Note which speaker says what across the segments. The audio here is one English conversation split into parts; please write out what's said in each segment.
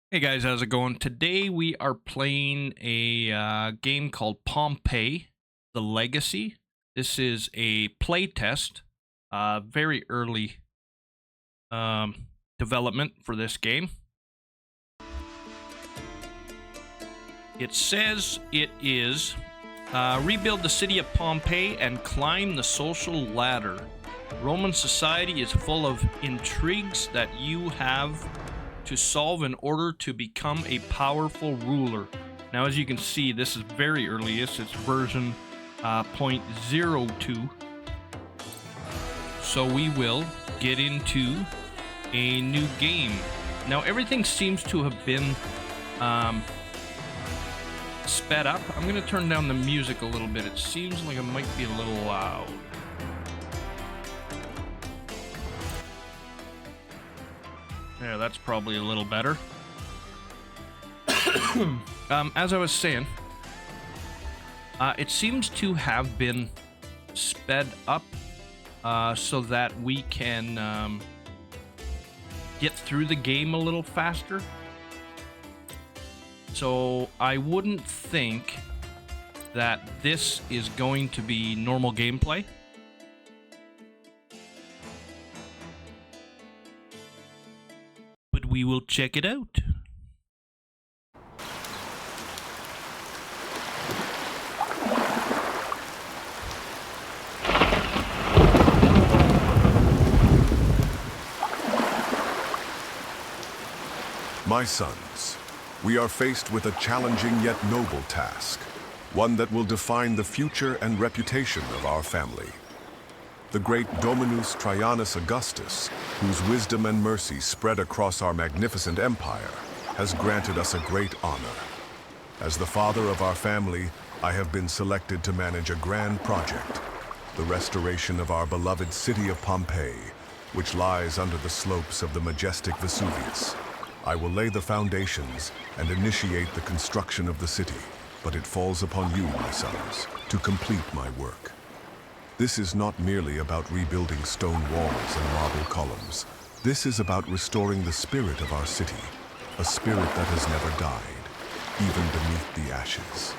Speaker 1: Hey guys, how's it going? Today we are playing a game called Pompeii, The Legacy. This is a play test, very early development for this game. It says it is rebuild the city of Pompeii and climb the social ladder. Roman society is full of intrigues that you have to solve in order to become a powerful ruler. Now, as you can see, this is very early. It's version 0.02. So we will get into a new game. Now, everything seems to have been sped up. I'm going to turn down the music a little bit. It seems like it might be a little loud. Yeah, that's probably a little better. As I was saying, it seems to have been sped up so that we can get through the game a little faster. So I wouldn't think that this is going to be normal gameplay. But we will check it out.
Speaker 2: My sons, we are faced with a challenging yet noble task, one that will define the future and reputation of our family. The great Dominus Trajanus Augustus, whose wisdom and mercy spread across our magnificent empire, has granted us a great honor. As the father of our family, I have been selected to manage a grand project, the restoration of our beloved city of Pompeii, which lies under the slopes of the majestic Vesuvius. I will lay the foundations and initiate the construction of the city, but it falls upon you, my sons, to complete my work. This is not merely about rebuilding stone walls and marble columns. This is about restoring the spirit of our city, a spirit that has never died, even beneath the ashes.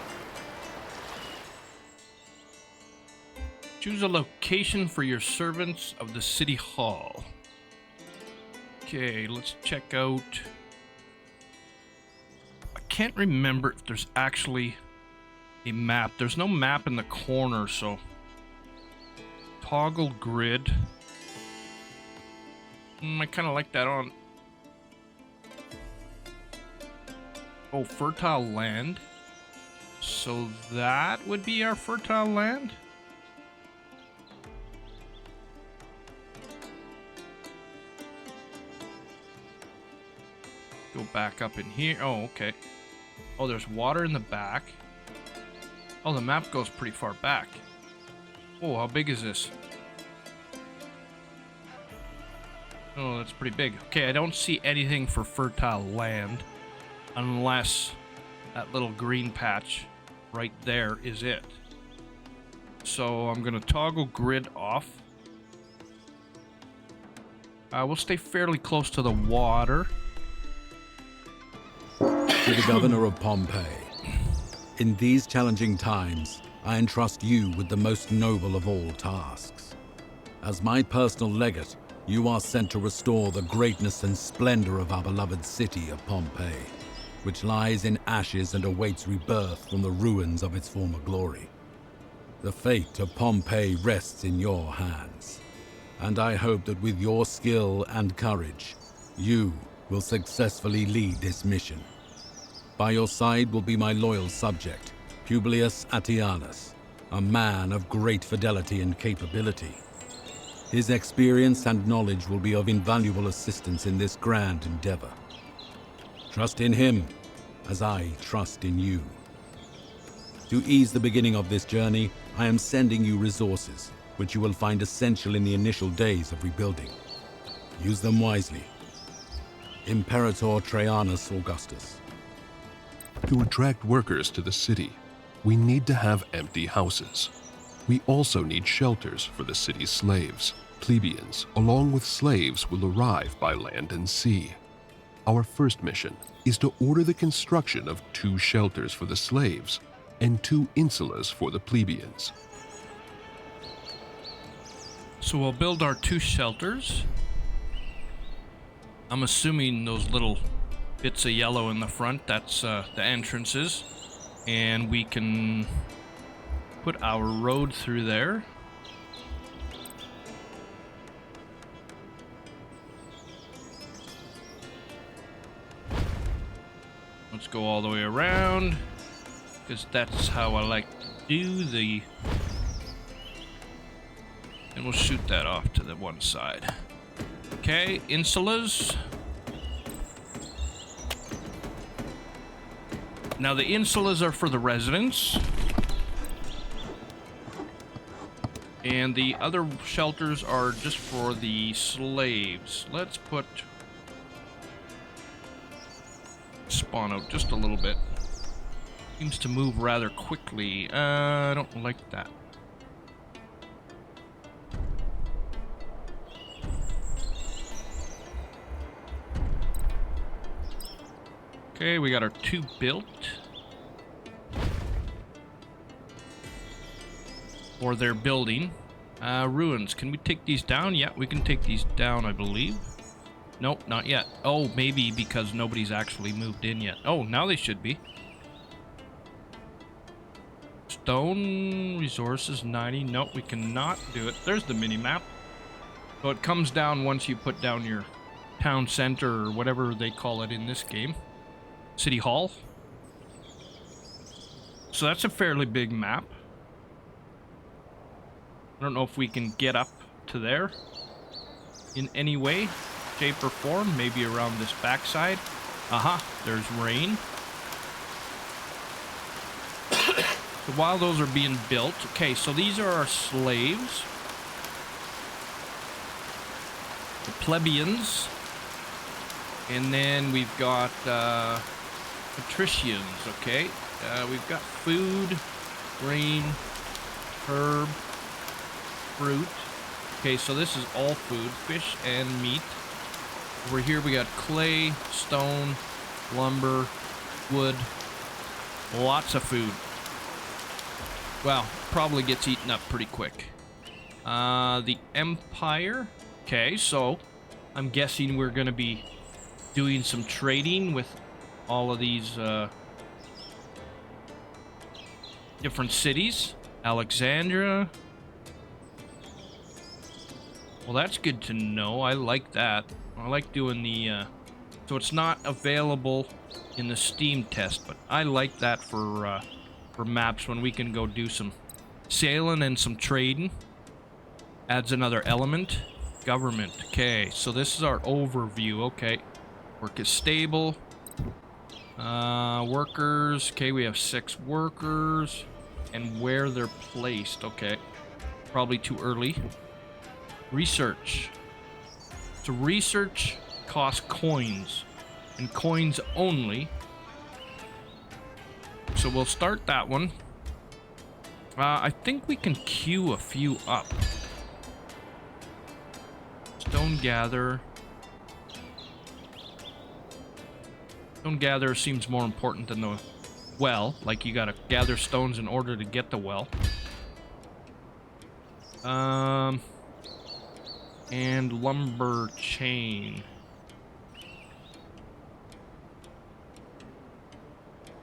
Speaker 1: Choose a location for your servants of the city hall. Okay, let's check out. I can't remember if there's actually a map. There's no map in the corner, so toggle grid. I kind of like that on. Oh, fertile land. So that would be our fertile land. Go back up in here. Oh, okay. Oh, there's water in the back. Oh, the map goes pretty far back. Oh, how big is this? Oh, that's pretty big. Okay, I don't see anything for fertile land unless that little green patch right there is it. So I'm going to toggle grid off. We'll stay fairly close to the water.
Speaker 3: To the governor of Pompeii, in these challenging times, I entrust you with the most noble of all tasks. As my personal legate, you are sent to restore the greatness and splendor of our beloved city of Pompeii, which lies in ashes and awaits rebirth from the ruins of its former glory. The fate of Pompeii rests in your hands, and I hope that with your skill and courage, you will successfully lead this mission. By your side will be my loyal subject, Publius Attianus, a man of great fidelity and capability. His experience and knowledge will be of invaluable assistance in this grand endeavor. Trust in him, as I trust in you. To ease the beginning of this journey, I am sending you resources, which you will find essential in the initial days of rebuilding. Use them wisely. Imperator Trajanus Augustus.
Speaker 4: To attract workers to the city, we need to have empty houses. We also need shelters for the city's slaves. Plebeians, along with slaves, will arrive by land and sea. Our first mission is to order the construction of 2 shelters for the slaves and 2 insulas for the plebeians.
Speaker 1: So we'll build our 2 shelters. I'm assuming those little bits of yellow in the front, that's the entrances. And we can put our road through there. Let's go all the way around, because that's how I like to do the... And we'll shoot that off to the one side. Okay, insulas. Now the insulas are for the residents. And the other shelters are just for the slaves. Let's put... spawn out just a little bit. Seems to move rather quickly. I don't like that. Okay, we got our 2 built. Or they're building. Ruins. Can we take these down? Yeah, we can take these down, I believe. Nope, not yet. Oh, maybe because nobody's actually moved in yet. Oh, now they should be. Stone resources 90. Nope, we cannot do it. There's the mini-map. So it comes down once you put down your town center or whatever they call it in this game. City Hall. So that's a fairly big map. I don't know if we can get up to there in any way, shape, or form. Maybe around this backside. Aha, there's rain. So while those are being built, okay, so these are our slaves. The plebeians. And then we've got patricians, okay? We've got food, grain, herb, fruit. Okay, so this is all food, fish and meat. Over here we got clay, stone, lumber, wood, lots of food. Well, probably gets eaten up pretty quick. The Empire. Okay, so I'm guessing we're gonna be doing some trading with all of these different cities. Alexandria. Well, that's good to know. I like that. I like doing the... so it's not available in the Steam test, but I like that for maps when we can go do some sailing and some trading. Adds another element. Government. Okay, so this is our overview. Okay. Work is stable. Workers. Okay, we have 6 workers. And where they're placed. Okay. Probably too early. Research. So research costs coins. And coins only. So we'll start that one. I think we can queue a few up. Stone gather. Stone gather seems more important than the well. Like you gotta gather stones in order to get the well. And lumber chain.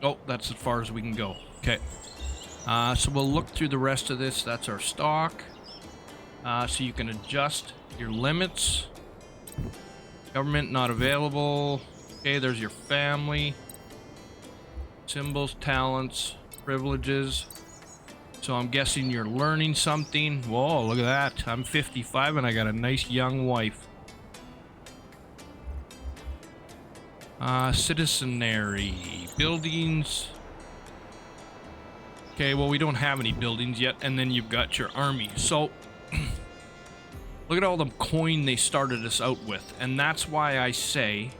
Speaker 1: Oh, that's as far as we can go. Okay. So we'll look through the rest of this. That's our stock. So you can adjust your limits. Government not available. Okay, there's your family. Symbols, talents, privileges. So I'm guessing you're learning something. Whoa, look at that. I'm 55 and I got a nice young wife. Citizenry. Buildings. Okay, well, we don't have any buildings yet. And then you've got your army. So, look at all the coin they started us out with. And that's why I say,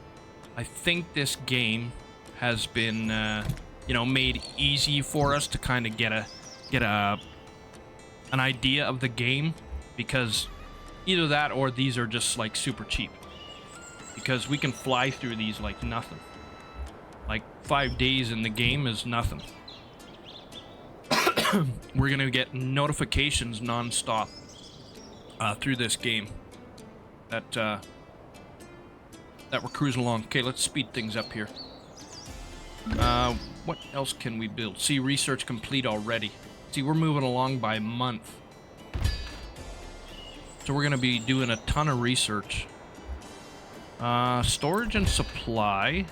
Speaker 1: I think this game has been, you know, made easy for us to kind of get an idea of the game, because either that or these are just like super cheap. because we can fly through these like nothing. Like 5 days in the game is nothing. We're gonna get notifications non-stop through this game that we're cruising along. Okay, let's speed things up here. What else can we build? See, research complete already. See, we're moving along by month. So we're gonna be doing a ton of research. Storage and supply.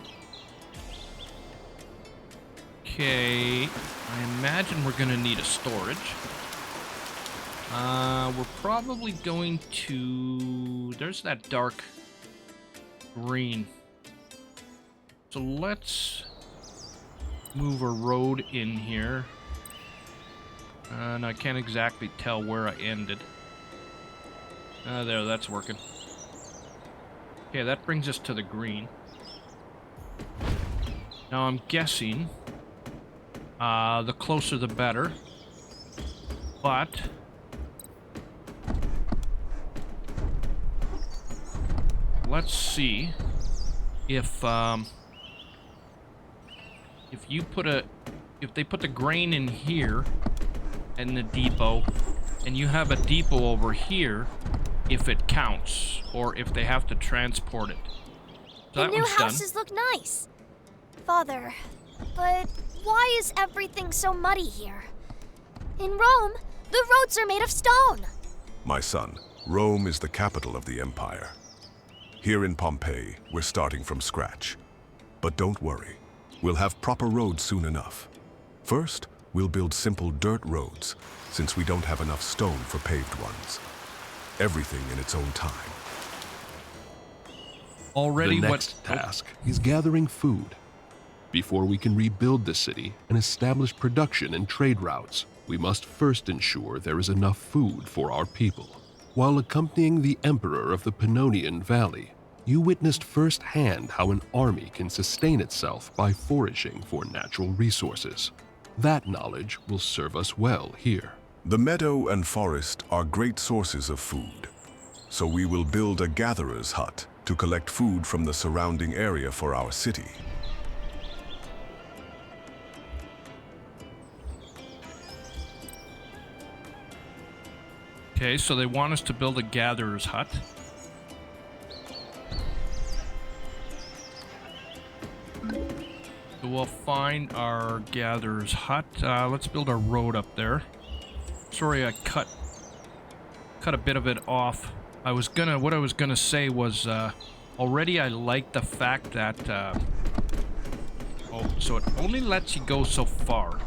Speaker 1: Okay, I imagine we're gonna need a storage. We're probably going to... There's that dark green. So let's move a road in here. And I can't exactly tell where I ended. There, that's working. Okay, that brings us to the green. Now I'm guessing the closer the better. But let's see if they put the grain in here and the depot, and you have a depot over here, if it counts, or if they have to transport it. So
Speaker 5: The new houses look nice. Father, but why is everything so muddy here? In Rome, the roads are made of stone.
Speaker 2: My son, Rome is the capital of the empire. Here in Pompeii, we're starting from scratch. But don't worry, we'll have proper roads soon enough. First, we'll build simple dirt roads, since we don't have enough stone for paved ones. Everything in its own time.
Speaker 1: Already
Speaker 4: the next task is gathering food. Before we can rebuild the city and establish production and trade routes, we must first ensure there is enough food for our people. While accompanying the Emperor of the Pannonian Valley, you witnessed firsthand how an army can sustain itself by foraging for natural resources. That knowledge will serve us well here.
Speaker 2: The meadow and forest are great sources of food, so we will build a gatherer's hut to collect food from the surrounding area for our city.
Speaker 1: Okay, so they want us to build a gatherer's hut. So we'll find our gatherer's hut. Let's build a road up there. Sorry, I cut a bit of it off. What I was gonna say was, already I like the fact that, oh, so it only lets you go so far.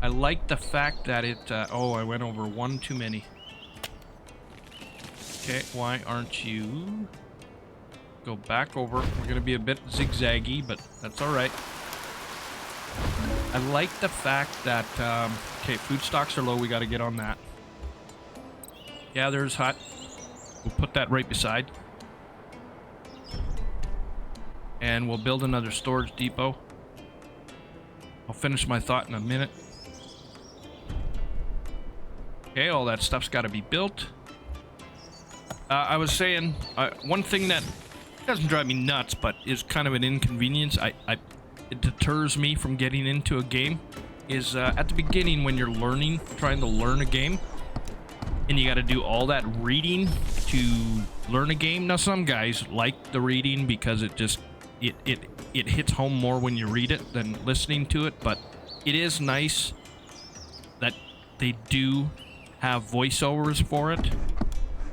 Speaker 1: I like the fact that it, oh, I went over one too many. Okay, why aren't you? Go back over. We're gonna be a bit zigzaggy, but that's alright. I like the fact that, okay, food stocks are low, we gotta get on that. Gatherer's hut. We'll put that right beside. And we'll build another storage depot. I'll finish my thought in a minute. Okay, all that stuff's gotta be built. I was saying, one thing that doesn't drive me nuts, but is kind of an inconvenience, it deters me from getting into a game, is at the beginning when you're trying to learn a game, and you got to do all that reading to learn a game. Now, some guys like the reading because it hits home more when you read it than listening to it, but it is nice that they do have voiceovers for it,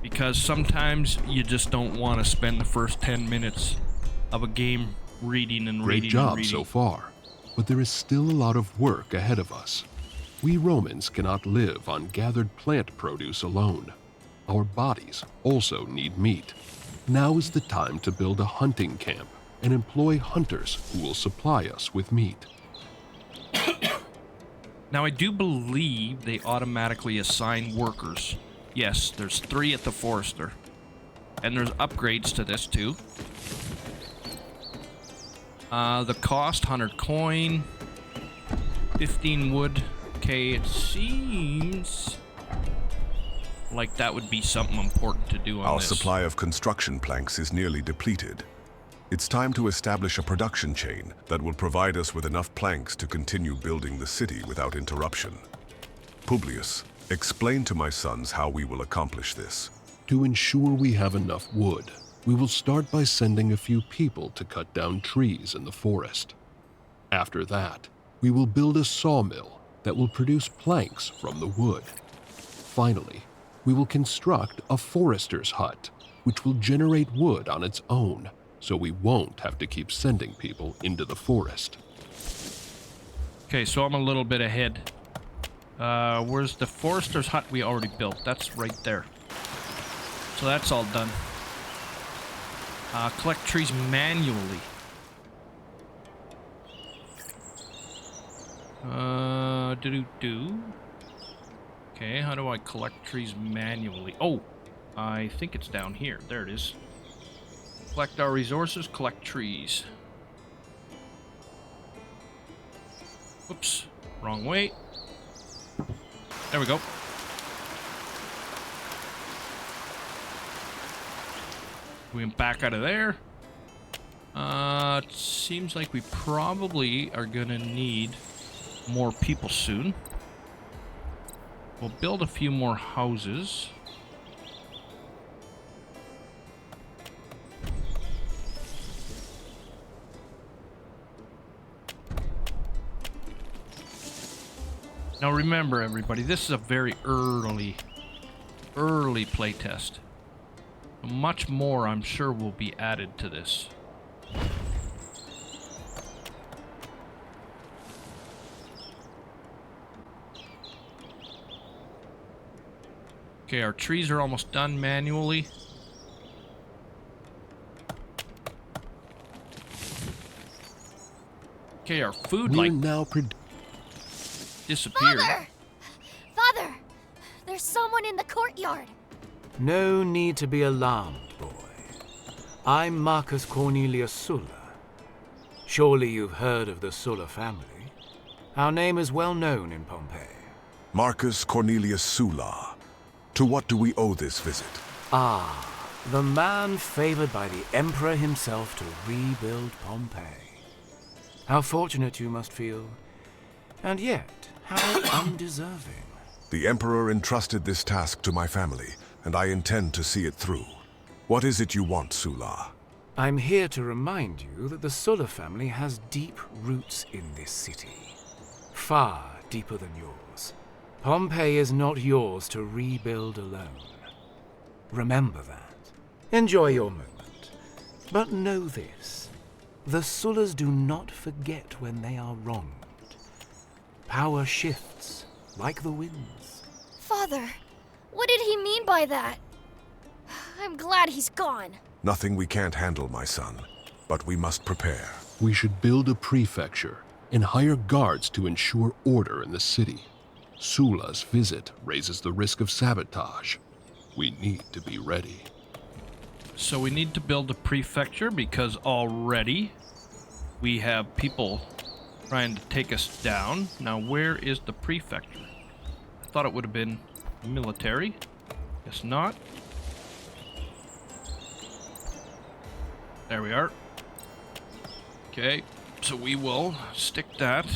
Speaker 1: because sometimes you just don't want to spend the first 10 minutes of a game reading and reading.
Speaker 4: Great job
Speaker 1: and reading.
Speaker 4: so far, but there is still a lot of work ahead of us. We Romans cannot live on gathered plant produce alone. Our bodies also need meat. Now is the time to build a hunting camp and employ hunters who will supply us with meat.
Speaker 1: Now, I do believe they automatically assign workers. Yes, there's 3 at the Forester. And there's upgrades to this, too. The cost, 100 coin. 15 wood. Okay, it seems... like that would be something important to do on
Speaker 2: Our
Speaker 1: this.
Speaker 2: supply of construction planks is nearly depleted. It's time to establish a production chain that will provide us with enough planks to continue building the city without interruption. Publius, explain to my sons how we will accomplish this.
Speaker 4: To ensure we have enough wood, we will start by sending a few people to cut down trees in the forest. After that, we will build a sawmill that will produce planks from the wood. Finally, we will construct a forester's hut, which will generate wood on its own, so we won't have to keep sending people into the forest.
Speaker 1: Okay, so I'm a little bit ahead. Where's the forester's hut we already built? That's right there. So that's all done. Collect trees manually. Okay, how do I collect trees manually? Oh, I think it's down here. There it is. Collect our resources, collect trees. Oops, wrong way. There we go. We went back out of there. It seems like we probably are gonna need more people soon. We'll build a few more houses. Now remember, everybody, this is a very early playtest. Much more, I'm sure, will be added to this. Okay, our trees are almost done manually. Okay, our food
Speaker 4: We're
Speaker 1: like
Speaker 4: now
Speaker 1: disappeared.
Speaker 5: Father! There's someone in the courtyard.
Speaker 6: No need to be alarmed, boy. I'm Marcus Cornelius Sulla. Surely you've heard of the Sulla family. Our name is well known in Pompeii.
Speaker 2: Marcus Cornelius Sulla. To what do we owe this visit?
Speaker 6: Ah, the man favored by the Emperor himself to rebuild Pompeii. How fortunate you must feel, and yet how undeserving.
Speaker 2: The Emperor entrusted this task to my family, and I intend to see it through. What is it you want, Sulla?
Speaker 6: I'm here to remind you that the Sulla family has deep roots in this city. Far deeper than yours. Pompeii is not yours to rebuild alone. Remember that. Enjoy your moment. But know this. The Sullas do not forget when they are wronged. Power shifts, like the winds.
Speaker 5: Father, what did he mean by that? I'm glad he's gone.
Speaker 2: Nothing we can't handle, my son. But we must prepare.
Speaker 4: We should build a prefecture and hire guards to ensure order in the city. Sulla's visit raises the risk of sabotage. We need to be ready.
Speaker 1: So we need to build a prefecture because already we have people trying to take us down. Now, where is the prefecture? I thought it would have been military. Guess not. There we are. Okay, so we will stick that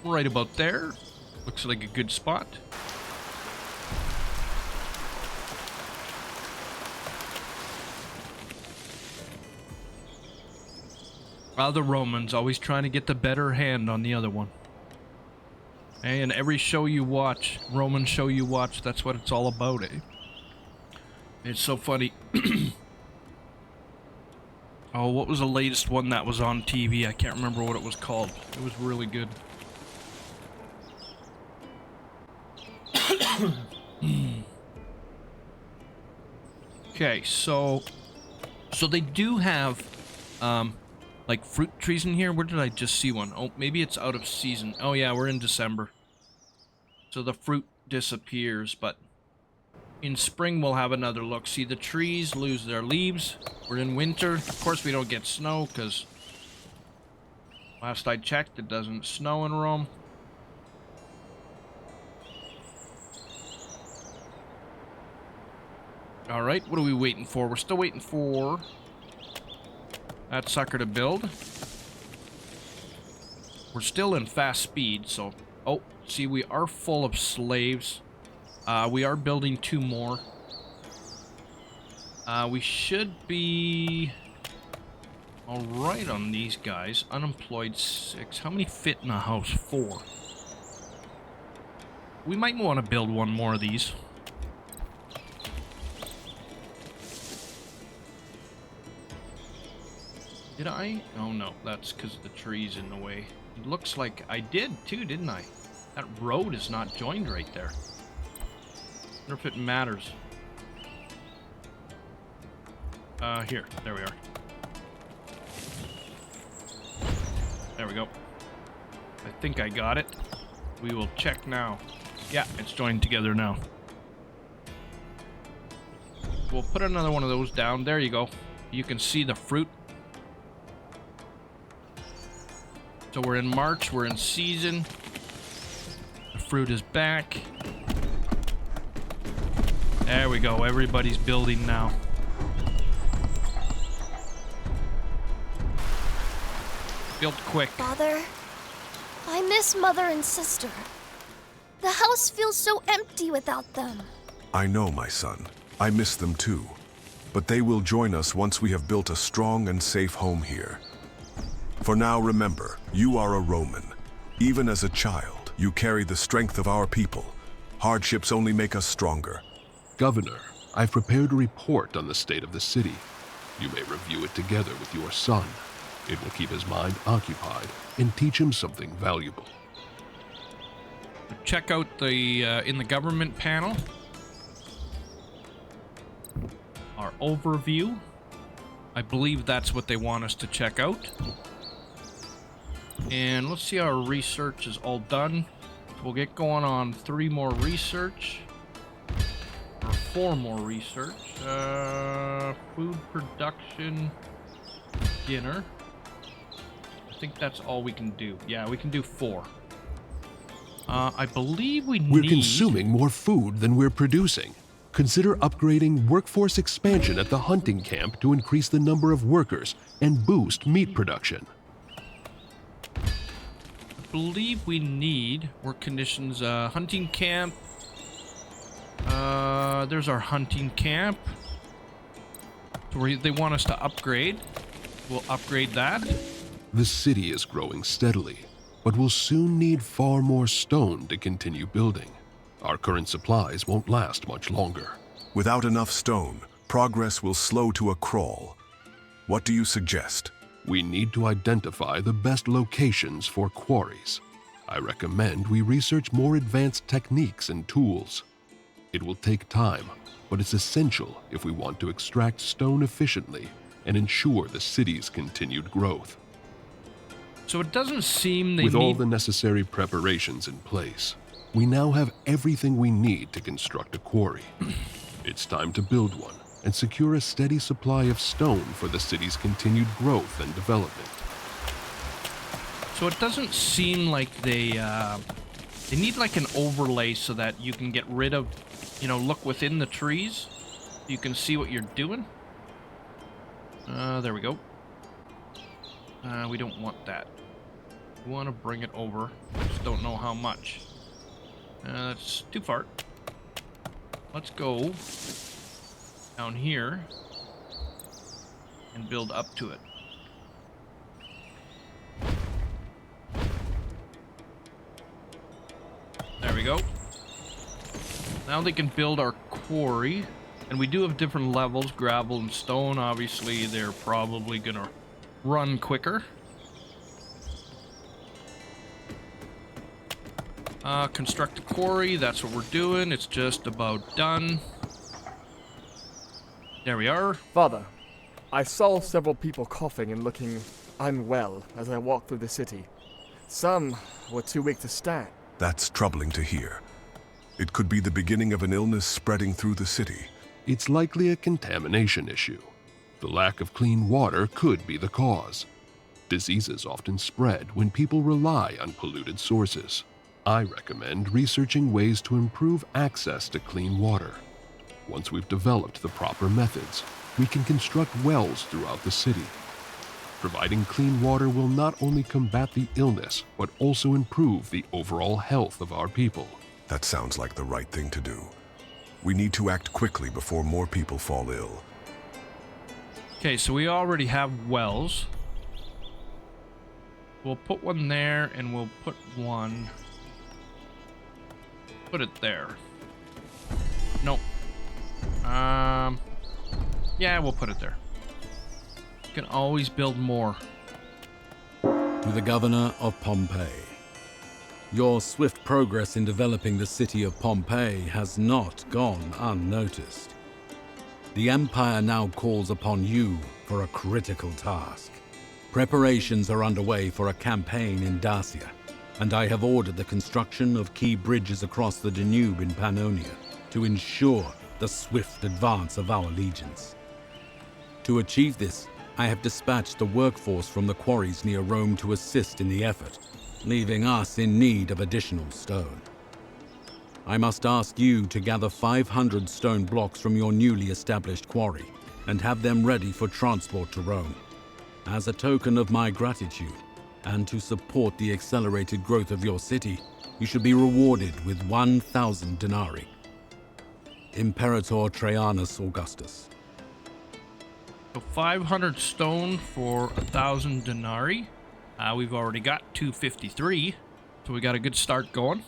Speaker 1: right about there. Looks like a good spot. The Romans always trying to get the better hand on the other one. And every show you watch, Roman show you watch, that's what it's all about, eh? It's so funny. Oh, what was the latest one that was on TV? I can't remember what it was called. It was really good. Okay, so they do have like fruit trees in here. Where did I just see one? Oh, maybe it's out of season. Oh yeah, we're in December. So the fruit disappears, but in spring we'll have another look. See, the trees lose their leaves. We're in winter. Of course we don't get snow because last I checked it doesn't snow in Rome. All right, what are we waiting for? We're still waiting for that sucker to build. We're still in fast speed, so... Oh, see, we are full of slaves. We are building 2 more. We should be... Alright on these guys. Unemployed 6. How many fit in a house? 4. We might want to build 1 more of these. Did I? Oh no, that's because the tree's in the way. It looks like I did too, didn't I? That road is not joined right there. I wonder if it matters. Here. There we are. There we go. I think I got it. We will check now. Yeah, it's joined together now. We'll put another one of those down. There you go. You can see the fruit. So we're in March, we're in season. The fruit is back. There we go, everybody's building now. Built quick.
Speaker 5: Father, I miss Mother and Sister. The house feels so empty without them.
Speaker 2: I know, my son. I miss them too. But they will join us once we have built a strong and safe home here. For now, remember, you are a Roman. Even as a child, you carry the strength of our people. Hardships only make us stronger.
Speaker 4: Governor, I've prepared a report on the state of the city. You may review it together with your son. It will keep his mind occupied and teach him something valuable.
Speaker 1: Check out the in the government panel. Our overview. I believe that's what they want us to check out. And let's see, our research is all done. We'll get going on 3 more research. Or 4 more research. Food production. Dinner. I think that's all we can do. Yeah, we can do 4. I believe
Speaker 4: We're consuming more food than we're producing. Consider upgrading workforce expansion at the hunting camp to increase the number of workers and boost meat production.
Speaker 1: I believe we need work conditions, hunting camp. There's our hunting camp. So they want us to upgrade. We'll upgrade that.
Speaker 4: The city is growing steadily, but will soon need far more stone to continue building. Our current supplies won't last much longer.
Speaker 2: Without enough stone, progress will slow to a crawl. What do you suggest?
Speaker 4: We need to identify the best locations for quarries. I recommend we research more advanced techniques and tools. It will take time, but it's essential if we want to extract stone efficiently and ensure the city's continued growth.
Speaker 1: So it doesn't seem they
Speaker 4: With
Speaker 1: need...
Speaker 4: all the necessary preparations in place, we now have everything we need to construct a quarry. It's time to build one and secure a steady supply of stone for the city's continued growth and development.
Speaker 1: So it doesn't seem like they need like an overlay so that you can get rid of, look within the trees. You can see what you're doing. There we go. We don't want that. We want to bring it over. Just don't know how much. That's too far. Let's go down here and build up to it. There we go. Now they can build our quarry. And we do have different levels, gravel and stone. Obviously, they're probably going to run quicker. Construct the quarry, that's what we're doing. It's just about done. There we are.
Speaker 7: Father, I saw several people coughing and looking unwell as I walked through the city. Some were too weak to stand.
Speaker 2: That's troubling to hear. It could be the beginning of an illness spreading through the city.
Speaker 4: It's likely a contamination issue. The lack of clean water could be the cause. Diseases often spread when people rely on polluted sources. I recommend researching ways to improve access to clean water. Once we've developed the proper methods, we can construct wells throughout the city. Providing clean water will not only combat the illness, but also improve the overall health of our people.
Speaker 2: That sounds like the right thing to do. We need to act quickly before more people fall ill.
Speaker 1: Okay, so we already have wells. We'll put one there, and we'll put one... Put it there. Nope. Yeah, we'll put it there. You can always build more.
Speaker 3: To the governor of Pompeii. Your swift progress in developing the city of Pompeii has not gone unnoticed. The Empire now calls upon you for a critical task. Preparations are underway for a campaign in Dacia, and I have ordered the construction of key bridges across the Danube in Pannonia to ensure the swift advance of our legions. To achieve this, I have dispatched the workforce from the quarries near Rome to assist in the effort, leaving us in need of additional stone. I must ask you to gather 500 stone blocks from your newly established quarry and have them ready for transport to Rome. As a token of my gratitude, and to support the accelerated growth of your city, you should be rewarded with 1,000 denarii. Imperator Trajanus Augustus.
Speaker 1: So 500 stone for 1,000 denarii. We've already got 253, so we got a good start going.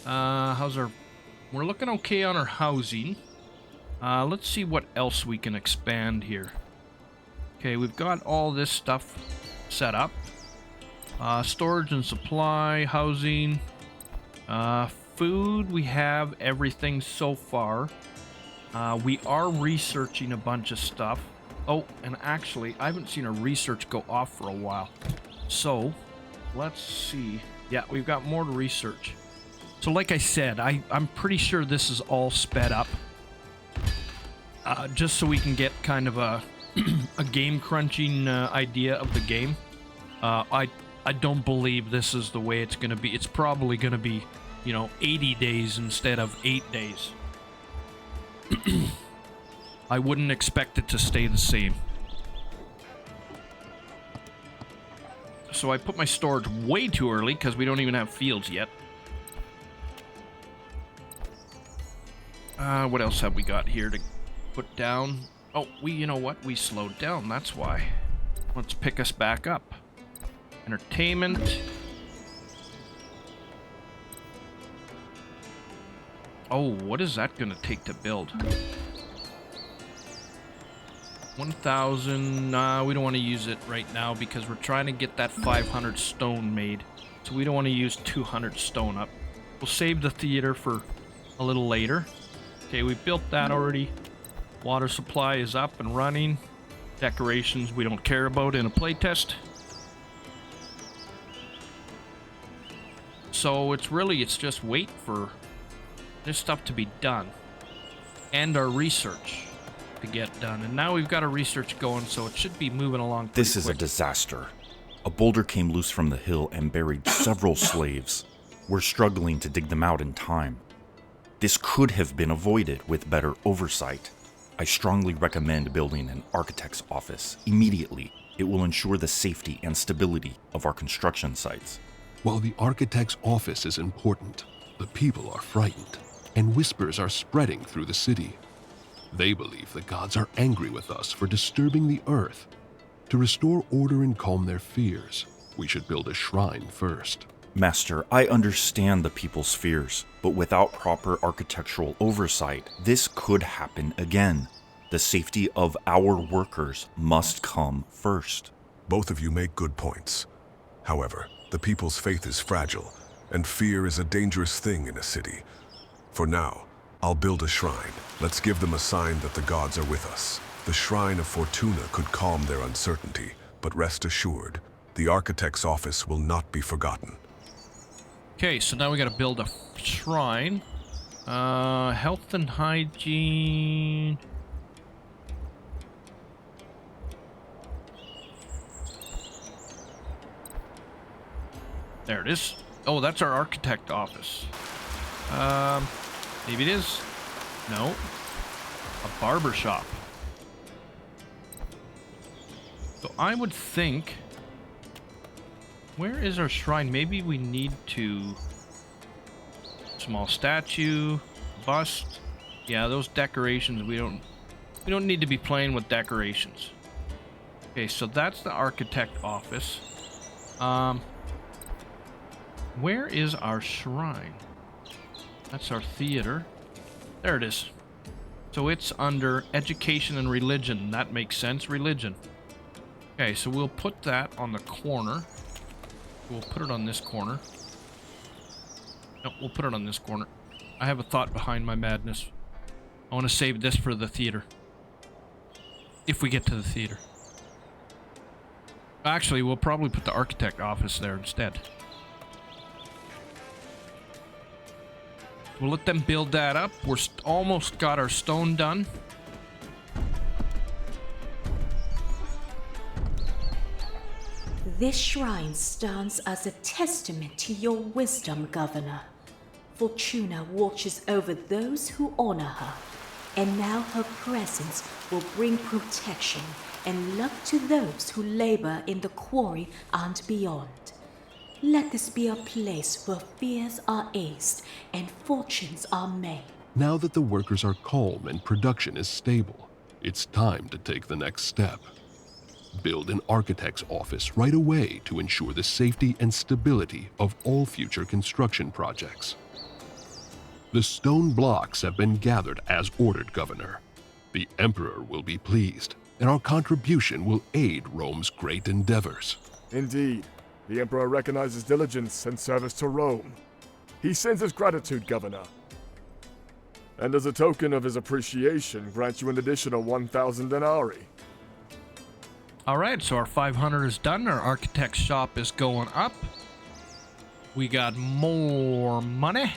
Speaker 1: We're looking okay on our housing. Let's see what else we can expand here. Okay, we've got all this stuff set up. Storage and supply, housing, food, we have everything so far. We are researching a bunch of stuff. Oh, and actually, I haven't seen a research go off for a while. So, let's see. Yeah, we've got more to research. So like I said, I'm pretty sure this is all sped up. Just so we can get kind of a game crunching idea of the game. I don't believe this is the way it's going to be. It's probably going to be, 80 days instead of 8 days. I wouldn't expect it to stay the same. So I put my storage way too early because we don't even have fields yet. What else have we got here to put down? Oh, you know what? We slowed down, that's why. Let's pick us back up. Entertainment. Oh, what is that going to take to build? 1,000. We don't want to use it right now because we're trying to get that 500 stone made. So we don't want to use 200 stone up. We'll save the theater for a little later. Okay, we built that already. Water supply is up and running. Decorations we don't care about in a playtest. So it's just wait for this stuff to be done. And our research to get done. And now we've got our research going, so it should be moving along pretty
Speaker 8: This is
Speaker 1: quick.
Speaker 8: a disaster. A boulder came loose from the hill and buried several slaves. We're struggling to dig them out in time. This could have been avoided with better oversight. I strongly recommend building an architect's office immediately. It will ensure the safety and stability of our construction sites.
Speaker 4: While the architect's office is important, the people are frightened, and whispers are spreading through the city. They believe the gods are angry with us for disturbing the earth. To restore order and calm their fears, we should build a shrine first.
Speaker 8: Master, I understand the people's fears, but without proper architectural oversight, this could happen again. The safety of our workers must come first.
Speaker 2: Both of you make good points. However, the people's faith is fragile, and fear is a dangerous thing in a city. For now, I'll build a shrine. Let's give them a sign that the gods are with us. The Shrine of Fortuna could calm their uncertainty, but rest assured, the architect's office will not be forgotten.
Speaker 1: Okay, so now we gotta build a shrine. Health and hygiene. There it is. Oh, that's our architect office. Maybe it is. No. A barber shop. So I would think... Where is our shrine? Maybe we need to... Small statue, bust. Yeah, those decorations, we don't need to be playing with decorations. Okay, so that's the architect office. Where is our shrine? That's our theater. There it is. So it's under education and religion. That makes sense. Religion. Okay, so we'll put that on the corner. We'll put it on this corner. No, we'll put it on this corner. I have a thought behind my madness. I want to save this for the theater. If we get to the theater. Actually, we'll probably put the architect office there instead. We'll let them build that up. We're almost got our stone done.
Speaker 9: This shrine stands as a testament to your wisdom, Governor. Fortuna watches over those who honor her, and now her presence will bring protection and luck to those who labor in the quarry and beyond. Let this be a place where fears are eased and fortunes are made.
Speaker 4: Now that the workers are calm and production is stable, it's time to take the next step. Build an architect's office right away to ensure the safety and stability of all future construction projects. The stone blocks have been gathered as ordered, Governor. The Emperor will be pleased, and our contribution will aid Rome's great endeavors.
Speaker 7: Indeed, the Emperor recognizes diligence and service to Rome. He sends his gratitude, Governor. And as a token of his appreciation, grants you an additional 1,000 denarii.
Speaker 1: Alright, so our 500 is done. Our architect's shop is going up. We got more money.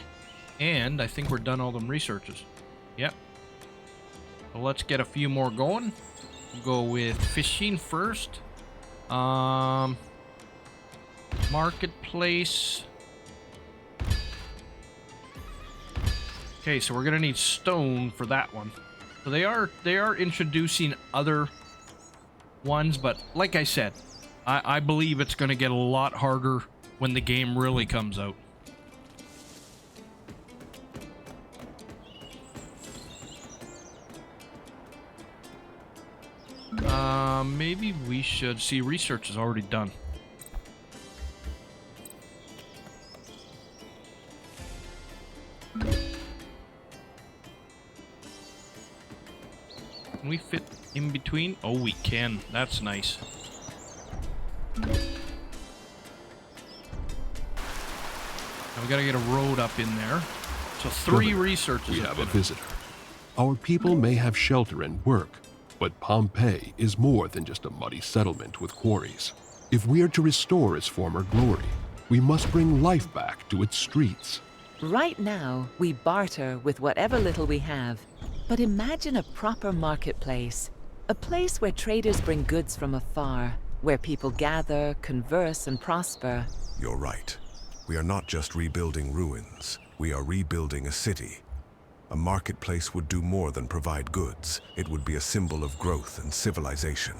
Speaker 1: And I think we're done all them researches. Yep. So let's get a few more going. We'll go with fishing first. Marketplace. Okay, so we're gonna need stone for that one. So they are introducing other ones, but like I said, I believe it's gonna get a lot harder when the game really comes out. Maybe we should see research is already done. Can we fit in between? Oh, we can. That's nice. Now we gotta get a road up in there. So 3
Speaker 4: Governor,
Speaker 1: researchers.
Speaker 4: We have a visitor. Our people may have shelter and work, but Pompeii is more than just a muddy settlement with quarries. If we are to restore its former glory, we must bring life back to its streets.
Speaker 10: Right now, we barter with whatever little we have. But imagine a proper marketplace. A place where traders bring goods from afar, where people gather, converse, and prosper.
Speaker 2: You're right. We are not just rebuilding ruins. We are rebuilding a city. A marketplace would do more than provide goods. It would be a symbol of growth and civilization.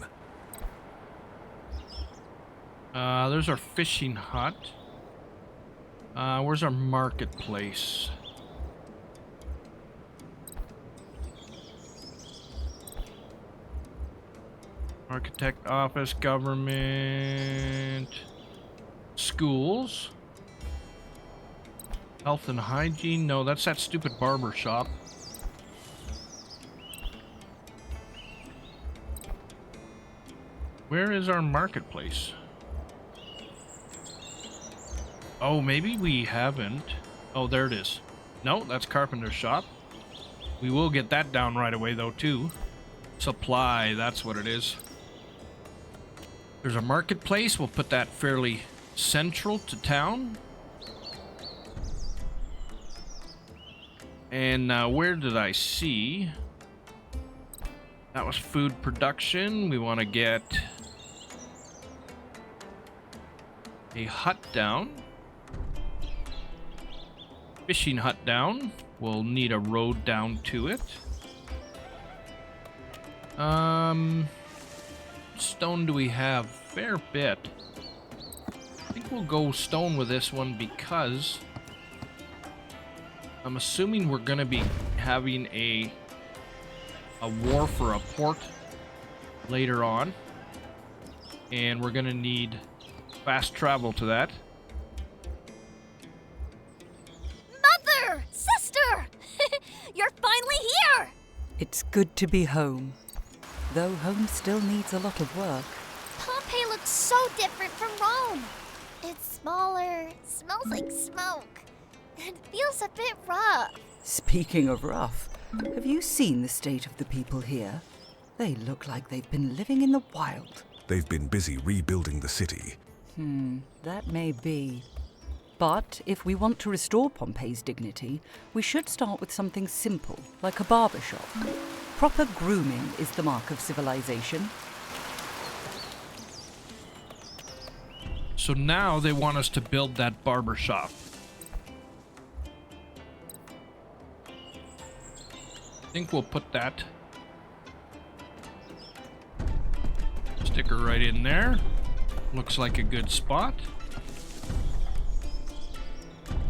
Speaker 1: There's our fishing hut. Where's our marketplace? Architect office, government, schools, health and hygiene. No, that's that stupid barber shop. Where is our marketplace? Oh, maybe we haven't. Oh, there it is. No, that's carpenter's shop. We will get that down right away, though, too. Supply, that's what it is. There's a marketplace. We'll put that fairly central to town. And where did I see? That was food production. We want to get a hut down. Fishing hut down. we'll need a road down to it. Stone do we have? Fair bit. I think we'll go stone with this one because I'm assuming we're gonna be having a war for a port later on, and we're gonna need fast travel to that.
Speaker 5: Mother! Sister! You're finally here!
Speaker 11: It's good to be home, though home still needs a lot of work.
Speaker 5: Pompeii looks so different from Rome. It's smaller, smells like smoke, and feels a bit rough.
Speaker 11: Speaking of rough, have you seen the state of the people here? They look like they've been living in the wild.
Speaker 2: They've been busy rebuilding the city.
Speaker 11: That may be. But if we want to restore Pompeii's dignity, we should start with something simple, like a barber shop. Proper grooming is the mark of civilization.
Speaker 1: So now they want us to build that barber shop. I think we'll put that sticker right in there. Looks like a good spot.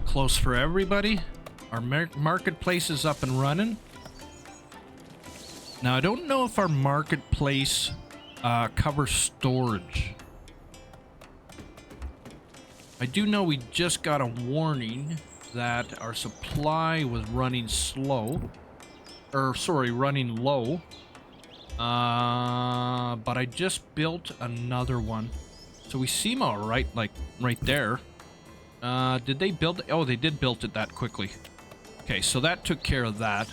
Speaker 1: Close for everybody. Our marketplace is up and running. Now, I don't know if our marketplace covers storage. I do know we just got a warning that our supply was running slow. Running low. But I just built another one. So we seem alright, like, right there. Did they build it? Oh, they did build it that quickly. Okay, so that took care of that.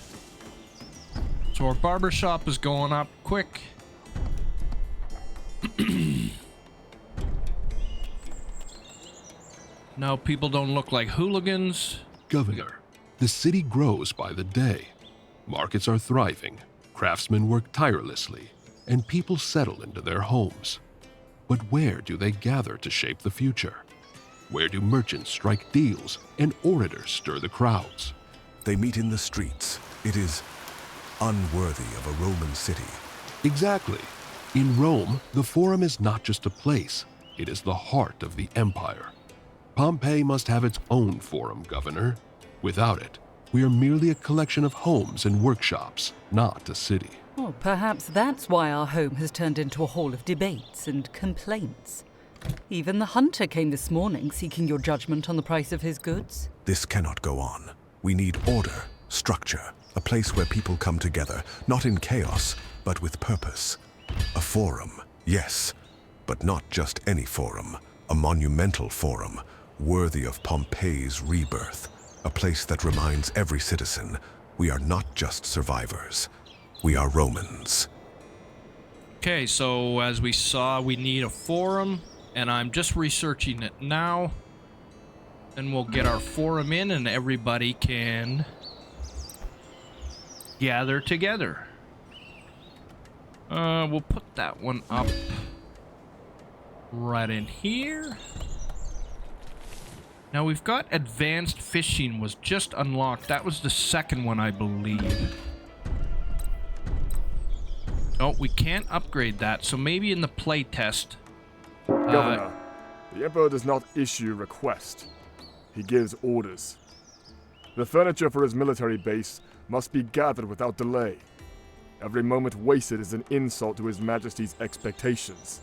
Speaker 1: So our barber shop is going up quick. Now people don't look like hooligans.
Speaker 4: Governor, the city grows by the day. Markets are thriving, craftsmen work tirelessly, and people settle into their homes. But where do they gather to shape the future? Where do merchants strike deals and orators stir the crowds?
Speaker 2: They meet in the streets. It is unworthy of a Roman city.
Speaker 4: Exactly. In Rome, the Forum is not just a place, it is the heart of the empire. Pompeii must have its own Forum, Governor. Without it, we are merely a collection of homes and workshops, not a city.
Speaker 11: Oh, perhaps that's why our home has turned into a hall of debates and complaints. Even the hunter came this morning seeking your judgment on the price of his goods.
Speaker 2: This cannot go on. We need order, structure, a place where people come together, not in chaos, but with purpose. A forum, yes, but not just any forum. A monumental forum, worthy of Pompeii's rebirth. A place that reminds every citizen we are not just survivors. We are Romans.
Speaker 1: Okay, so as we saw, we need a forum, and I'm just researching it now. Then we'll get our forum in, and everybody can gather together. We'll put that one up right in here. Now we've got advanced fishing was just unlocked. That was the second one, I believe. Oh, we can't upgrade that, so maybe in the playtest.
Speaker 7: Governor, the Emperor does not issue requests. He gives orders. The furniture for his military base must be gathered without delay. Every moment wasted is an insult to His Majesty's expectations.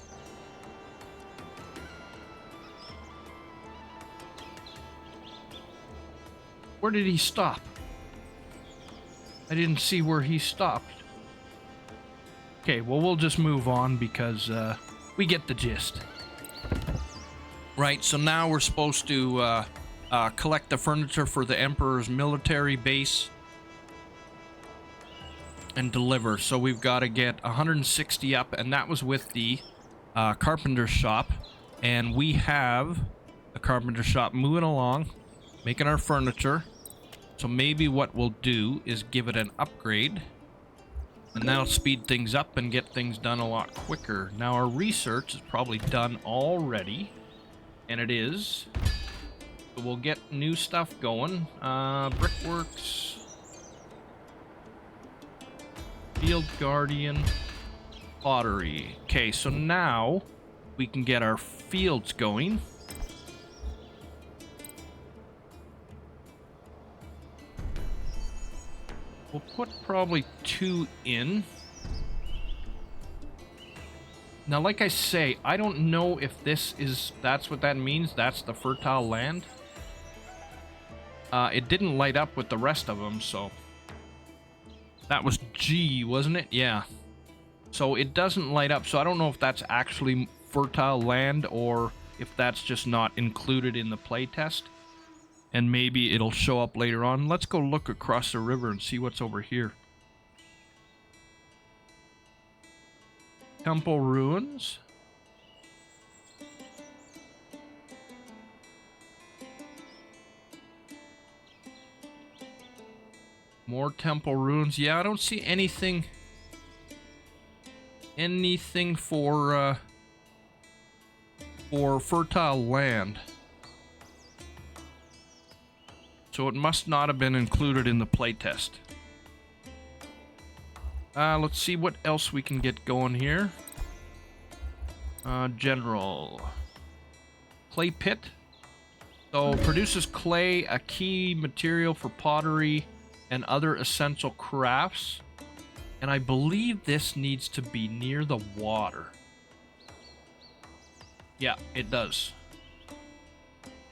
Speaker 1: Where did he stop? I didn't see where he stopped. Okay, well, we'll just move on because we get the gist. Right, so now we're supposed to collect the furniture for the Emperor's military base and deliver. So we've got to get 160 up, and that was with the carpenter shop. And we have the carpenter shop moving along, making our furniture. So maybe what we'll do is give it an upgrade, and that'll speed things up and get things done a lot quicker. Now our research is probably done already, and it is. So we'll get new stuff going. Brickworks. Field Guardian, pottery. Okay, so now we can get our fields going. We'll put probably 2 in. Now, like I say, I don't know if that's what that means. That's the fertile land. It didn't light up with the rest of them, so... That was G, wasn't it? Yeah. So it doesn't light up, so I don't know if that's actually fertile land or if that's just not included in the playtest. And maybe it'll show up later on. Let's go look across the river and see what's over here. Temple ruins. More temple ruins. Yeah, I don't see anything for fertile land. So it must not have been included in the playtest. Let's see what else we can get going here. General. Clay pit. So produces clay, a key material for pottery and other essential crafts. And I believe this needs to be near the water. Yeah, it does.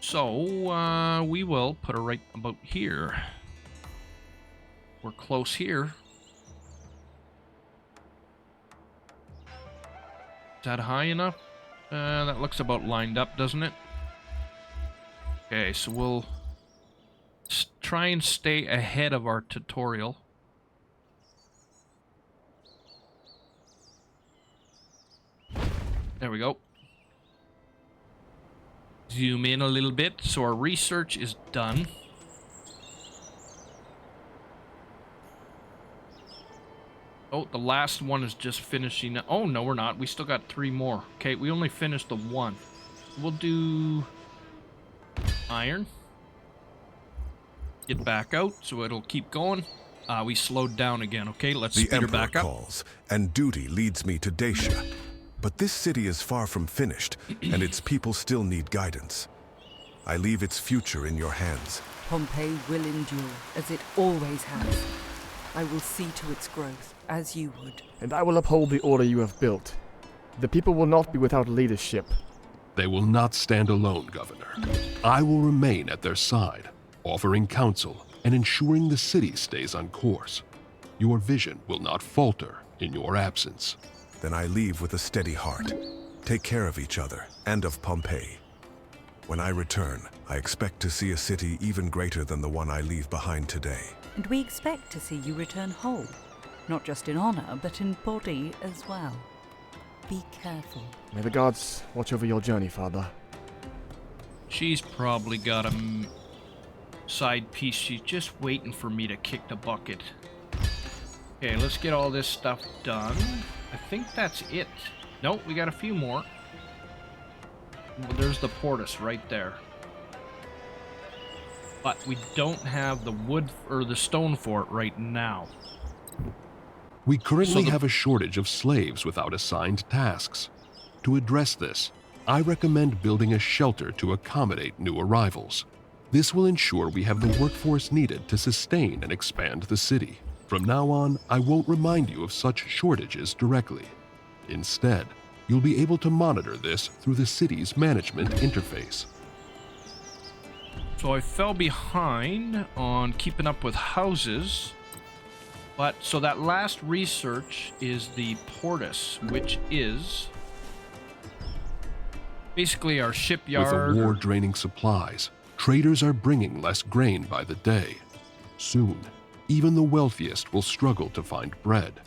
Speaker 1: So, we will put it right about here. We're close here. Is that high enough? That looks about lined up, doesn't it? Okay, so we'll try and stay ahead of our tutorial. There we go. Zoom in a little bit, so our research is done. Oh, the last one is just finishing. Oh, no, we're not. We still got 3 more. Okay, we only finished the 1. We'll do iron. Get back out, so it'll keep going. We slowed down again. Okay, let's speed her back up.
Speaker 2: The Emperor calls, and duty leads me to Dacia. But this city is far from finished, and its people still need guidance. I leave its future in your hands.
Speaker 11: Pompeii will endure, as it always has. I will see to its growth, as you would.
Speaker 7: And I will uphold the order you have built. The people will not be without leadership.
Speaker 4: They will not stand alone, Governor. I will remain at their side, offering counsel and ensuring the city stays on course. Your vision will not falter in your absence.
Speaker 2: Then I leave with a steady heart. Take care of each other and of Pompeii. When I return, I expect to see a city even greater than the one I leave behind today.
Speaker 11: And we expect to see you return whole, not just in honor, but in body as well. Be careful.
Speaker 7: May the gods watch over your journey, Father.
Speaker 1: She's probably got a side piece. She's just waiting for me to kick the bucket. Okay, let's get all this stuff done. I think that's it. Nope, we got a few more. Well, there's the portus right there. But we don't have the wood or the stone for it right now.
Speaker 4: We currently have a shortage of slaves without assigned tasks. To address this, I recommend building a shelter to accommodate new arrivals. This will ensure we have the workforce needed to sustain and expand the city. From now on, I won't remind you of such shortages directly. Instead, you'll be able to monitor this through the city's management interface.
Speaker 1: So I fell behind on keeping up with houses. But, so that last research is the portus, which is basically our shipyard.
Speaker 4: With the war draining supplies, traders are bringing less grain by the day. Soon, even the wealthiest will struggle to find bread.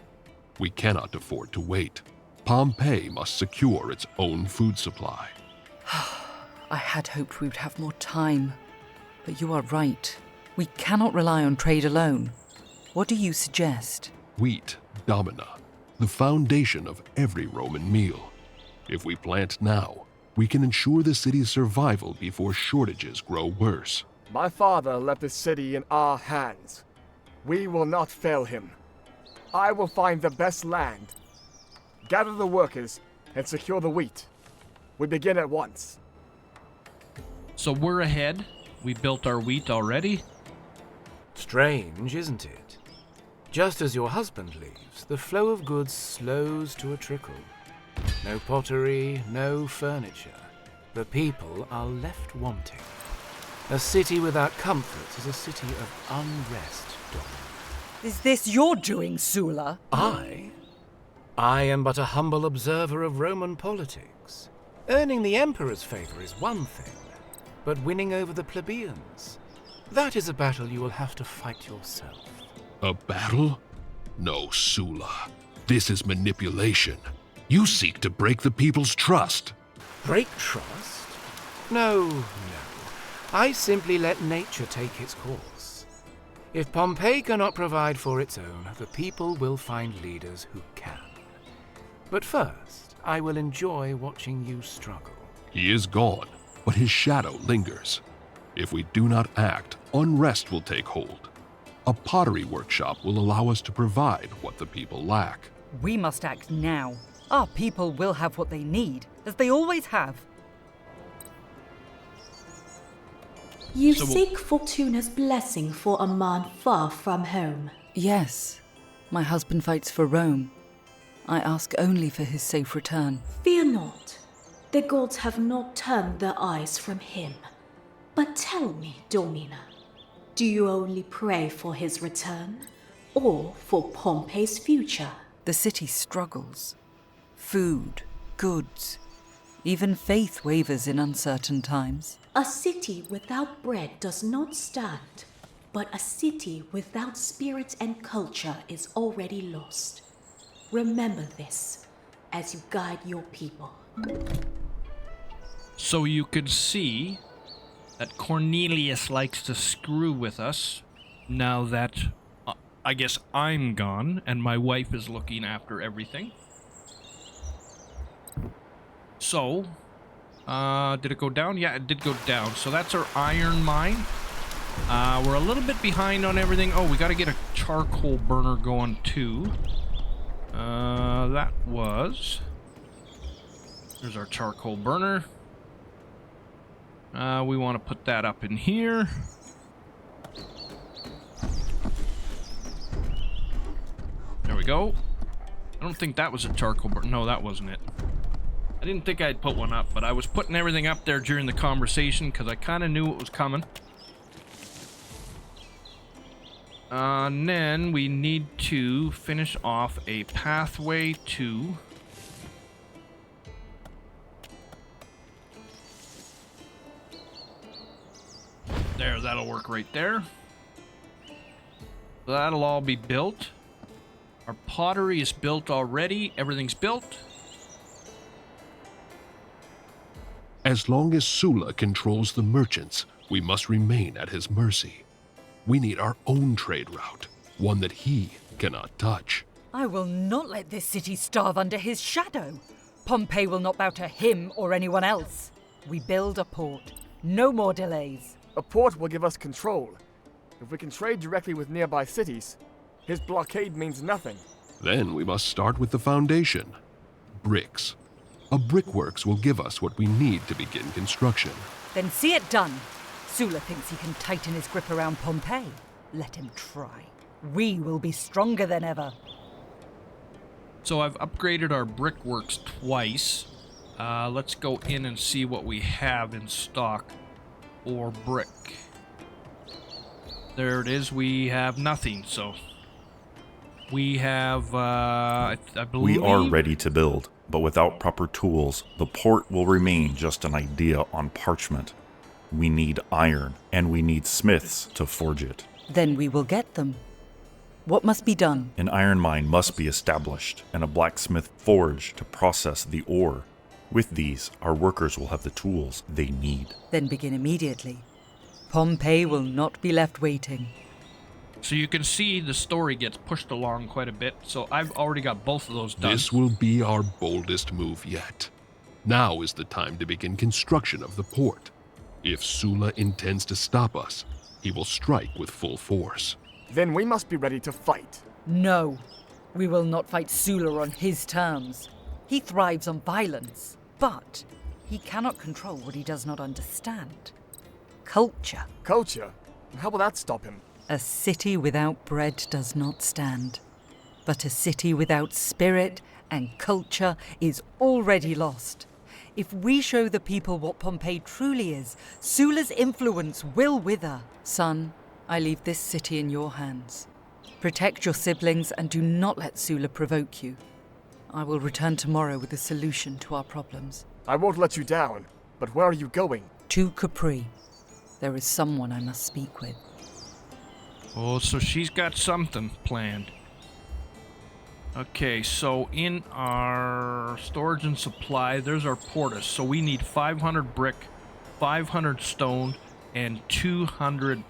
Speaker 4: We cannot afford to wait. Pompeii must secure its own food supply.
Speaker 11: I had hoped we would have more time, but you are right. We cannot rely on trade alone. What do you suggest?
Speaker 4: Wheat, domina, the foundation of every Roman meal. If we plant now, we can ensure the city's survival before shortages grow worse.
Speaker 7: My father left the city in our hands. We will not fail him. I will find the best land, gather the workers, and secure the wheat. We begin at once.
Speaker 1: So we're ahead. We built our wheat already.
Speaker 6: Strange, isn't it? Just as your husband leaves, the flow of goods slows to a trickle. No pottery, no furniture. The people are left wanting. A city without comfort is a city of unrest, Domino.
Speaker 11: Is this your doing, Sula?
Speaker 6: I am but a humble observer of Roman politics. Earning the Emperor's favor is one thing, but winning over the plebeians, that is a battle you will have to fight yourself.
Speaker 4: A battle? No, Sula. This is manipulation. You seek to break the people's trust.
Speaker 6: Break trust? No. I simply let nature take its course. If Pompeii cannot provide for its own, the people will find leaders who can. But first, I will enjoy watching you struggle.
Speaker 4: He is gone, but his shadow lingers. If we do not act, unrest will take hold. A pottery workshop will allow us to provide what the people lack.
Speaker 11: We must act now. Our people will have what they need, as they always have.
Speaker 9: You seek Fortuna's blessing for a man far from home.
Speaker 11: Yes. My husband fights for Rome. I ask only for his safe return.
Speaker 9: Fear not. The gods have not turned their eyes from him. But tell me, Domina, do you only pray for his return, or for Pompeii's future?
Speaker 11: The city struggles. Food, goods, even faith wavers in uncertain times.
Speaker 9: A city without bread does not stand, but a city without spirit and culture is already lost. Remember this as you guide your people.
Speaker 1: So you could see that Cornelius likes to screw with us now that I guess I'm gone and my wife is looking after everything. So, did it go down? Yeah, it did go down. So that's our iron mine. We're a little bit behind on everything. Oh, we got to get a charcoal burner going too. That was... There's our charcoal burner. We want to put that up in here. There we go. I don't think that was a charcoal burner. No, that wasn't it. I didn't think I'd put one up, but I was putting everything up there during the conversation because I kind of knew it was coming. And then we need to finish off a pathway to... There, that'll work right there. That'll all be built. Our pottery is built already. Everything's built.
Speaker 4: As long as Sula controls the merchants, we must remain at his mercy. We need our own trade route, one that he cannot touch.
Speaker 11: I will not let this city starve under his shadow. Pompeii will not bow to him or anyone else. We build a port. No more delays.
Speaker 7: A port will give us control. If we can trade directly with nearby cities, his blockade means nothing.
Speaker 4: Then we must start with the foundation. Bricks. A brickworks will give us what we need to begin construction.
Speaker 11: Then see it done. Sula thinks he can tighten his grip around Pompeii. Let him try. We will be stronger than ever.
Speaker 1: So I've upgraded our brickworks twice. Let's go in and see what we have in stock for brick. There it is. We have nothing, so we have, I believe...
Speaker 8: We are ready to build, but without proper tools, the port will remain just an idea on parchment. We need iron, and we need smiths to forge it.
Speaker 11: Then we will get them. What must be done?
Speaker 8: An iron mine must be established, and a blacksmith forge to process the ore. With these, our workers will have the tools they need.
Speaker 11: Then begin immediately. Pompeii will not be left waiting.
Speaker 1: So you can see the story gets pushed along quite a bit, so I've already got both of those done.
Speaker 4: This will be our boldest move yet. Now is the time to begin construction of the port. If Sula intends to stop us, he will strike with full force.
Speaker 7: Then we must be ready to fight.
Speaker 11: No. We will not fight Sula on his terms. He thrives on violence, but he cannot control what he does not understand. Culture.
Speaker 7: Culture? How will that stop him?
Speaker 11: A city without bread does not stand. But a city without spirit and culture is already lost. If we show the people what Pompeii truly is, Sula's influence will wither. Son, I leave this city in your hands. Protect your siblings and do not let Sula provoke you. I will return tomorrow with a solution to our problems.
Speaker 7: I won't let you down, but where are you going?
Speaker 11: To Capri. There is someone I must speak with.
Speaker 1: Oh, so she's got something planned. Okay, so in our storage and supply, there's our portus. So we need 500 brick, 500 stone, and 200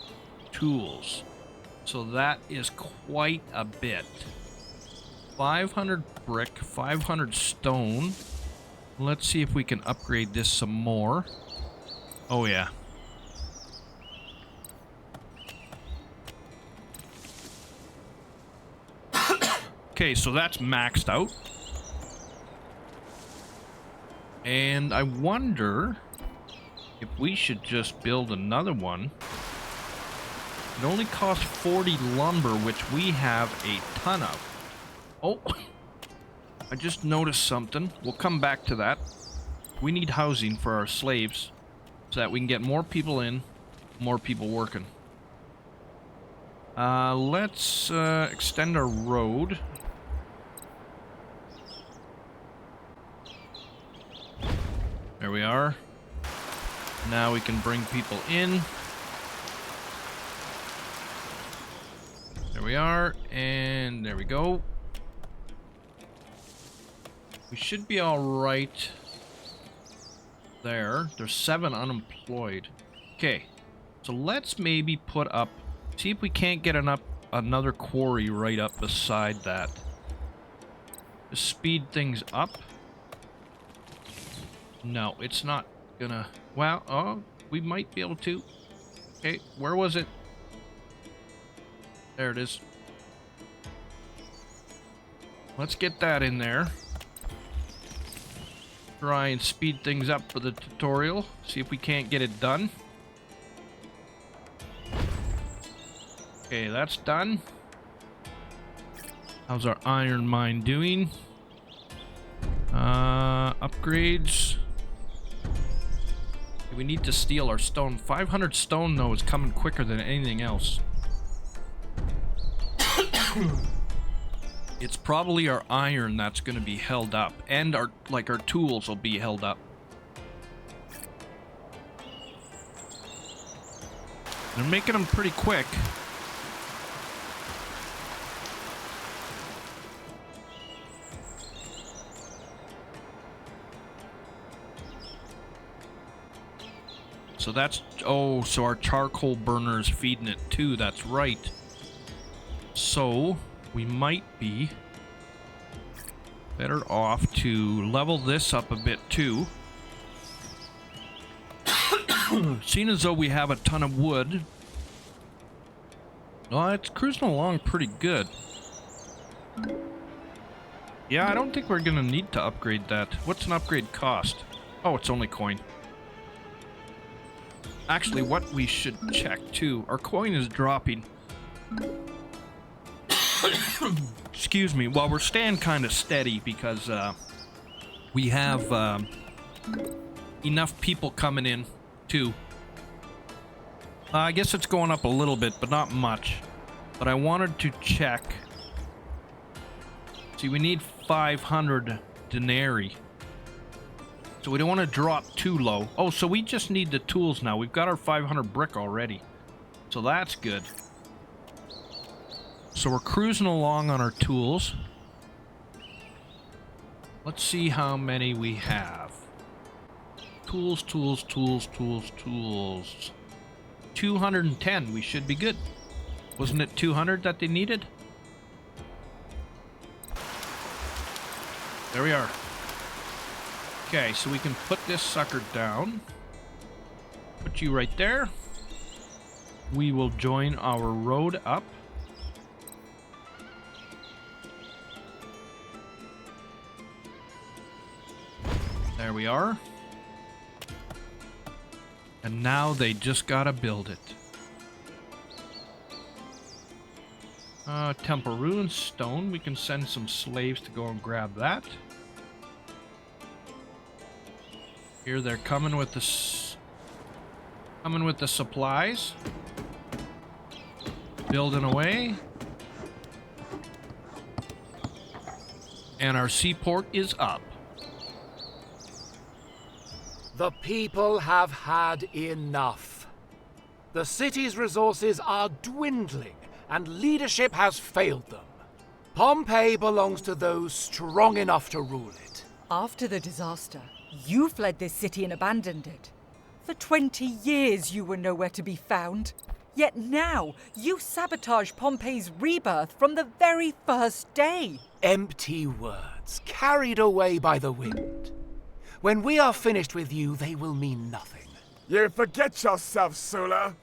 Speaker 1: tools. So that is quite a bit. 500 brick, 500 stone. Let's see if we can upgrade this some more. Oh yeah. Okay, so that's maxed out. And I wonder if we should just build another one. It only costs 40 lumber, which we have a ton of. Oh, I just noticed something. We'll come back to that. We need housing for our slaves so that we can get more people in, more people working. Let's extend our road. There we are. Now we can bring people in. There we are, and there we go. We should be all right there. There's 7 unemployed. Okay, so let's maybe put up, see if we can't get another quarry right up beside that. Just speed things up. No, it's not gonna... Well, oh, we might be able to. Okay, where was it? There it is. Let's get that in there. Try and speed things up for the tutorial. See if we can't get it done. Okay, that's done. How's our iron mine doing? Upgrades. We need to steal our stone. 500 stone, though, is coming quicker than anything else. It's probably our iron that's going to be held up. And our tools will be held up. They're making them pretty quick. So that's... Oh, so our charcoal burner is feeding it too. That's right. So we might be better off to level this up a bit too. Seeing as though we have a ton of wood. Well, it's cruising along pretty good. Yeah, I don't think we're gonna need to upgrade that. What's an upgrade cost? Oh, it's only coin. Actually, what we should check too, our coin is dropping. Excuse me, well, we're staying kind of steady because we have enough people coming in too. I guess it's going up a little bit, but not much. But I wanted to check. See, we need 500 denarii. So we don't want to drop too low. Oh, so we just need the tools now. We've got our 500 brick already. So that's good. So we're cruising along on our tools. Let's see how many we have. Tools, tools, tools, tools, tools. 210. We should be good. Wasn't it 200 that they needed? There we are. Okay, so we can put this sucker down. Put you right there. We will join our road up. There we are. And now they just gotta build it. Temple Ruins Stone. We can send some slaves to go and grab that. Here they're coming with the supplies. Building away. And our seaport is up.
Speaker 6: The people have had enough. The city's resources are dwindling, and leadership has failed them. Pompeii belongs to those strong enough to rule it.
Speaker 11: After the disaster, you fled this city and abandoned it. For 20 years you were nowhere to be found. Yet now, you sabotage Pompeii's rebirth from the very first day.
Speaker 6: Empty words, carried away by the wind. When we are finished with you, they will mean nothing.
Speaker 7: You forget yourself, Sulla.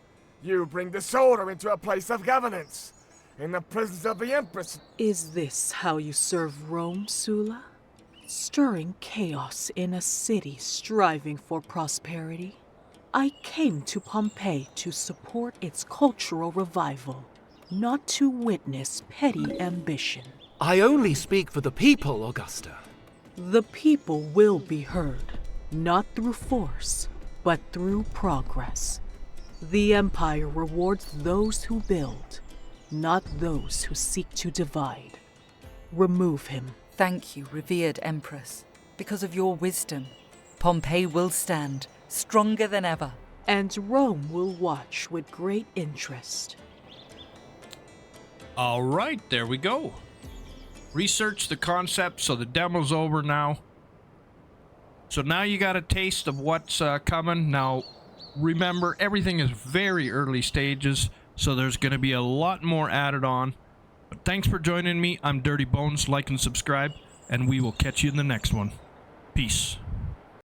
Speaker 7: You bring disorder into a place of governance, in the presence of the Empress.
Speaker 12: Is this how you serve Rome, Sulla? Stirring chaos in a city striving for prosperity? I came to Pompeii to support its cultural revival, not to witness petty ambition.
Speaker 6: I only speak for the people, Augusta.
Speaker 12: The people will be heard, not through force, but through progress. The Empire rewards those who build, not those who seek to divide. Remove him.
Speaker 11: Thank you, revered Empress. Because of your wisdom, Pompeii will stand, stronger than ever.
Speaker 12: And Rome will watch with great interest.
Speaker 1: All right, there we go. Research the concept, so the demo's over now. So now you got a taste of what's coming. Now, remember, everything is very early stages, so there's going to be a lot more added on. But thanks for joining me. I'm Dirty Bones. Like and subscribe, and we will catch you in the next one. Peace.